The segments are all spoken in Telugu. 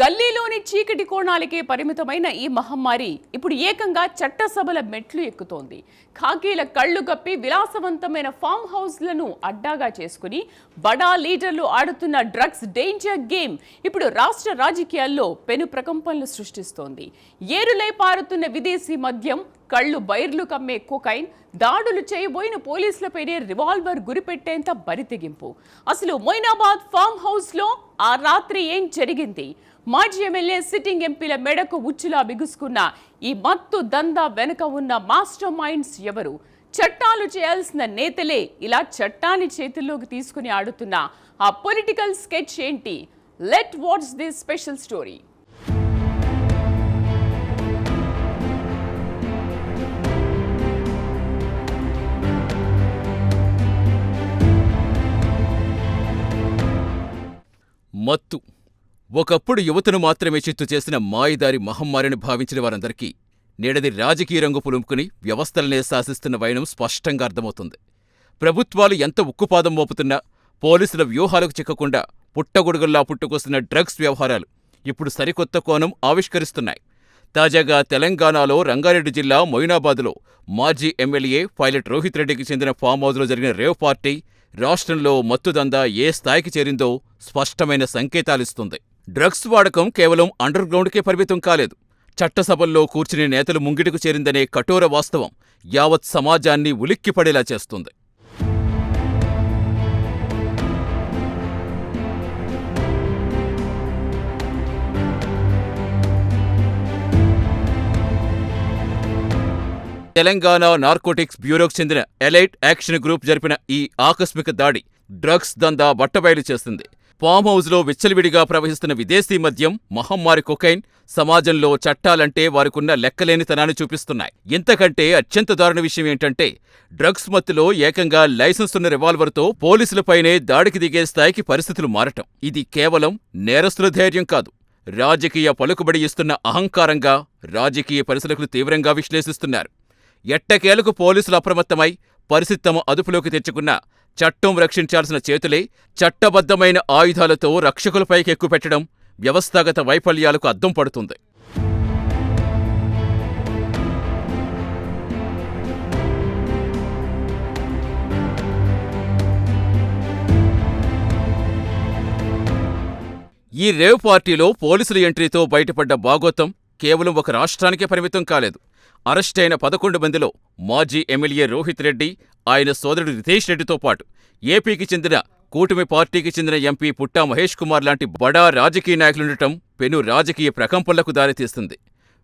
గల్లీలోని చీకటి కోణాలకే పరిమితమైన ఈ మహమ్మారి ఇప్పుడు ఏకంగా చట్టసభల మెట్లు ఎక్కుతోంది. ఖాకీల కళ్లు కప్పి విలాసవంతమైన ఫామ్ హౌస్లను అడ్డాగా చేసుకుని బడా లీడర్లు ఆడుతున్న డ్రగ్స్ డేంజర్ గేమ్ ఇప్పుడు రాష్ట్ర రాజకీయాల్లో పెను ప్రకంపనలు సృష్టిస్తోంది. ఏరులై పారుతున్న విదేశీ మద్యం, కళ్లు బైర్లు కమ్మే కొకైన్, దాడులు చేయబోయిన పోలీసులపైనే రివాల్వర్ గురిపెట్టేంత బరితెగింపు. అసలు మొయినాబాద్ ఫామ్ హౌస్ లో ఆ రాత్రి ఏం జరిగింది? మాజీ ఎమ్మెల్యే, సిట్టింగ్ ఎంపీల మెడకు ఉచ్చులా బిగుసుకున్న ఈ మత్తు దందా వెనుక ఉన్న మాస్టర్ మైండ్స్ ఎవరు? చట్టాలు చేయాల్సిన నేతలే ఇలా చట్టాన్ని చేతుల్లోకి తీసుకుని ఆడుతున్న ఆ పొలిటికల్ స్కెచ్ ఏంటి? Let watch this special story. మత్తు ఒకప్పుడు యువతను మాత్రమే చిత్తు చేసిన మాయదారి మహమ్మారిని భావించిన వారందరికీ నేడది రాజకీయ రంగు పులుముకుని వ్యవస్థలనే శాసిస్తున్న వైనం స్పష్టంగా అర్థమవుతుంది. ప్రభుత్వాలు ఎంత ఉక్కుపాదం మోపుతున్నా పోలీసుల వ్యూహాలకు చిక్కకుండా పుట్టగొడుగుల్లా పుట్టుకొస్తున్న డ్రగ్స్ వ్యవహారాలు ఇప్పుడు సరికొత్త కోణం ఆవిష్కరిస్తున్నాయి. తాజాగా తెలంగాణలో రంగారెడ్డి జిల్లా మొయినాబాద్లో మాజీ ఎమ్మెల్యే పైలట్ రోహిత్ రెడ్డికి చెందిన ఫామ్ హౌస్లో జరిగిన రేవ్ పార్టీ రాష్ట్రంలో మత్తుదందా ఏ స్థాయికి చేరిందో స్పష్టమైన సంకేతాలిస్తుంది. డ్రగ్స్ వాడకం కేవలం అండర్ గ్రౌండ్కే పరిమితం కాలేదు. చట్టసభల్లో కూర్చుని నేతలు ముంగిటకు చేరిందనే కఠోర వాస్తవం యావత్ సమాజాన్ని ఉలిక్కిపడేలా చేస్తుంది. తెలంగాణ నార్కోటిక్స్ బ్యూరోకు చెందిన ఎలైట్ యాక్షన్ గ్రూప్ జరిపిన ఈ ఆకస్మిక దాడి డ్రగ్స్ దందా బట్టబయలు చేసింది. ఫామ్ హౌస్లో విచ్చలవిడిగా ప్రవహిస్తున్న విదేశీ మద్యం, మహమ్మారి కొకైన్ సమాజంలో చట్టాలంటే వారికున్న లెక్కలేనితనాన్ని చూపిస్తున్నాయి. ఇంతకంటే అత్యంత దారుణ విషయం ఏంటంటే డ్రగ్స్ మత్తులో ఏకంగా లైసెన్స్ ఉన్న రివాల్వర్తో పోలీసులపైనే దాడికి దిగే స్థాయికి పరిస్థితులు మారటం. ఇది కేవలం నేరస్తుల ధైర్యం కాదు, రాజకీయ పలుకుబడి ఇస్తున్న అహంకారంగా రాజకీయ పరిశీలకులు తీవ్రంగా విశ్లేషిస్తున్నారు. ఎట్టకేలకు పోలీసులు అప్రమత్తమై పరిస్థితి తమ అదుపులోకి తెచ్చుకున్న చట్టం రక్షించాల్సిన చేతులే చట్టబద్ధమైన ఆయుధాలతో రక్షకులపైకి ఎక్కుపెట్టడం వ్యవస్థాగత వైఫల్యాలకు అద్దం పడుతుంది. ఈ రేవ్ పార్టీలో పోలీసుల ఎంట్రీతో బయటపడ్డ బాగోతం కేవలం ఒక రాష్ట్రానికే పరిమితం కాలేదు. అరెస్టైన 11 మందిలో మాజీ ఎమ్మెల్యే రోహిత్ రెడ్డి, ఆయన సోదరుడు రితేష్ రెడ్డితో పాటు ఏపీకి చెందిన కూటమి పార్టీకి చెందిన ఎంపీ పుట్టా మహేష్ కుమార్ లాంటి బడా రాజకీయ నాయకులుండటం పెను రాజకీయ ప్రకంపనలకు దారితీస్తుంది.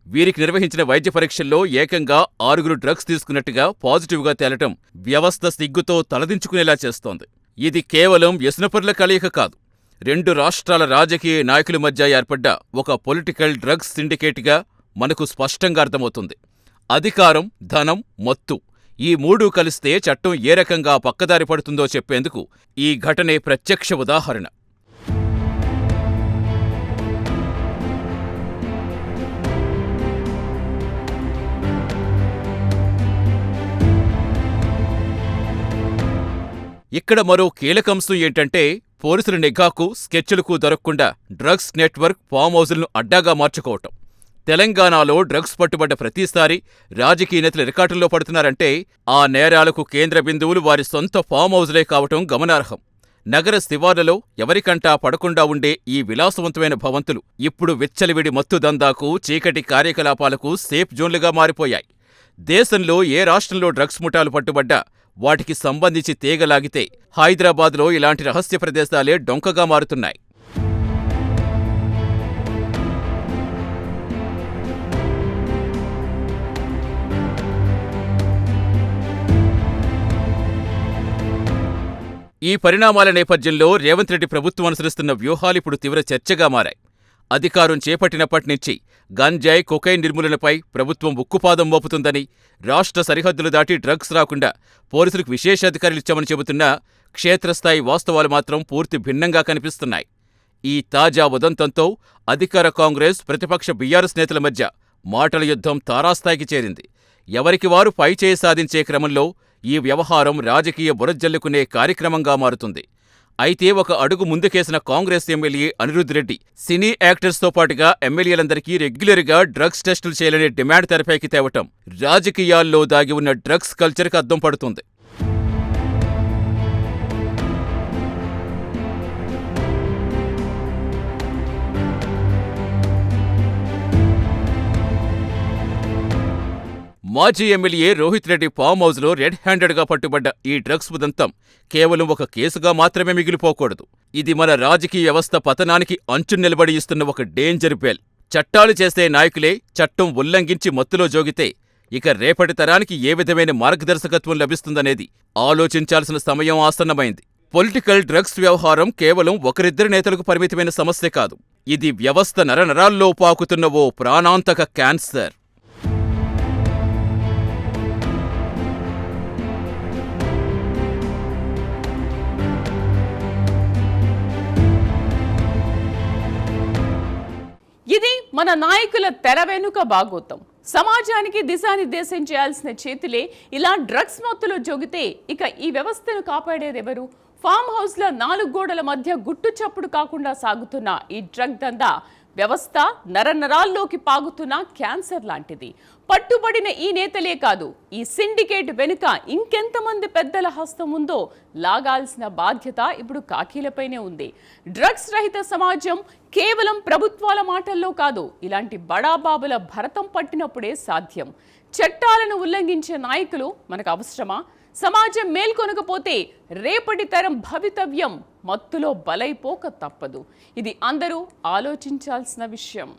వీరికి నిర్వహించిన వైద్య పరీక్షల్లో ఏకంగా 6 డ్రగ్స్ తీసుకున్నట్టుగా పాజిటివ్గా తేలటం వ్యవస్థ సిగ్గుతో తలదించుకునేలా చేస్తోంది. ఇది కేవలం వ్యసనపరుల కలయిక కాదు, 2 రాష్ట్రాల రాజకీయ నాయకుల మధ్య ఏర్పడ్డ ఒక పొలిటికల్ డ్రగ్స్ సిండికేట్గా మనకు స్పష్టంగా అర్థమవుతుంది. అధికారం, ధనం, మత్తు ఈ 3 కలిస్తే చట్టం ఏ రకంగా పక్కదారి పడుతుందో చెప్పేందుకు ఈ ఘటనే ప్రత్యక్ష ఉదాహరణ. ఇక్కడ మరో కీలకంశం ఏంటంటే పోలీసుల నిఘాకు, స్కెచ్లకు దొరకకుండా డ్రగ్స్ నెట్వర్క్ ఫామ్ హౌజులను అడ్డాగా మార్చుకోవటం. తెలంగాణలో డ్రగ్స్ పట్టుబడ్డ ప్రతిసారి రాజకీయ నేతలు రికార్డుల్లో పడుతున్నారంటే ఆ నేరాలకు కేంద్ర బిందువులు వారి సొంత ఫామ్ హౌజులే కావటం గమనార్హం. నగర శివార్లలో ఎవరికంటా పడకుండా ఉండే ఈ విలాసవంతమైన భవంతులు ఇప్పుడు విచ్చలవిడి మత్తు దందాకు, చీకటి కార్యకలాపాలకు సేఫ్ జోన్లుగా మారిపోయాయి. దేశంలో ఏ రాష్ట్రంలో డ్రగ్స్ ముఠాలు పట్టుబడ్డా వాటికి సంబంధించి తీగలాగితే హైదరాబాద్లో ఇలాంటి రహస్య ప్రదేశాలే డొంకగా మారుతున్నాయి. ఈ పరిణామాల నేపథ్యంలో రేవంత్ రెడ్డి ప్రభుత్వం అనుసరిస్తున్న వ్యూహాలిప్పుడు తీవ్ర చర్చగా మారాయి. అధికారం చేపట్టినప్పటినుంచి గంజాయి, కొకైన్ నిర్మూలనపై ప్రభుత్వం ఉక్కుపాదం మోపుతుందని, రాష్ట్ర సరిహద్దులు దాటి డ్రగ్స్ రాకుండా పోలీసులకు విశేషాధికారులిచ్చామని చెబుతున్నా క్షేత్రస్థాయి వాస్తవాలు మాత్రం పూర్తి భిన్నంగా కనిపిస్తున్నాయి. ఈ తాజా ఉదంతంతో అధికార కాంగ్రెస్, ప్రతిపక్ష బీఆర్ఎస్ నేతల మధ్య మాటల యుద్ధం తారాస్థాయికి చేరింది. ఎవరికి వారు పైచేయి సాధించే క్రమంలో ఈ వ్యవహారం రాజకీయ బురజల్లుకునే కార్యక్రమంగా మారుతుంది. అయితే ఒక అడుగు ముందుకేసిన కాంగ్రెస్ ఎమ్మెల్యే అనిరుద్ రెడ్డి సినీ యాక్టర్స్తో పాటుగా ఎమ్మెల్యేలందరికీ రెగ్యులర్గా డ్రగ్స్ టెస్టులు చేయాలనే డిమాండ్ తెరపైకి తేవటం రాజకీయాల్లో దాగి ఉన్న డ్రగ్స్ కల్చర్కి అద్దం పడుతుంది. మాజీ ఎమ్మెల్యే రోహిత్ రెడ్డి ఫామ్ హౌస్లో రెడ్ హ్యాండెడ్గా పట్టుబడ్డ ఈ డ్రగ్స్ ఉదంతం కేవలం ఒక కేసుగా మాత్రమే మిగిలిపోకూడదు. ఇది మన రాజకీయ వ్యవస్థ పతనానికి అంచు నిలబడి ఇస్తున్న ఒక డేంజర్ బెల్. చట్టాలు చేసే నాయకులే చట్టం ఉల్లంఘించి మత్తులో జోగితే ఇక రేపటి తరానికి ఏ విధమైన మార్గదర్శకత్వం లభిస్తుందనేది ఆలోచించాల్సిన సమయం ఆసన్నమైంది. పొలిటికల్ డ్రగ్స్ వ్యవహారం కేవలం ఒకరిద్దరి నేతలకు పరిమితమైన సమస్య కాదు. ఇది వ్యవస్థ నరనరాల్లో పాకుతున్న ఓ ప్రాణాంతక క్యాన్సర్. ఇది మన నాయకుల తెర వెనుక భాగోతం. సమాజానికి దిశానిర్దేశం చేయాల్సిన చేతులే ఇలా డ్రగ్స్ మత్తులో జోగితే ఇక ఈ వ్యవస్థను కాపాడేదెవరు? ఫామ్ హౌస్ల 4 గోడల మధ్య గుట్టు చప్పుడు కాకుండా సాగుతున్న ఈ డ్రగ్ దందా వ్యవస్థ నరనరాల్లోకి పాగుతున్న క్యాన్సర్ లాంటిది. పట్టుబడిన ఈ నేతలే కాదు, ఈ సిండికేట్ వెనుక ఇంకెంతమంది పెద్దల హస్తం ఉందో లాగాల్సిన బాధ్యత ఇప్పుడు కాకీలపైనే ఉంది. డ్రగ్స్ రహిత సమాజం కేవలం ప్రభుత్వాల మాటల్లో కాదు, ఇలాంటి బడాబాబుల భరతం పట్టినప్పుడే సాధ్యం. చట్టాలను ఉల్లంఘించే నాయకులు మనకు అవసరమా? సమాజం మేల్కొనకపోతే రేపటి తరం భవితవ్యం మత్తులో బలైపోక తప్పదు. ఇది అందరూ ఆలోచించాల్సిన విషయం.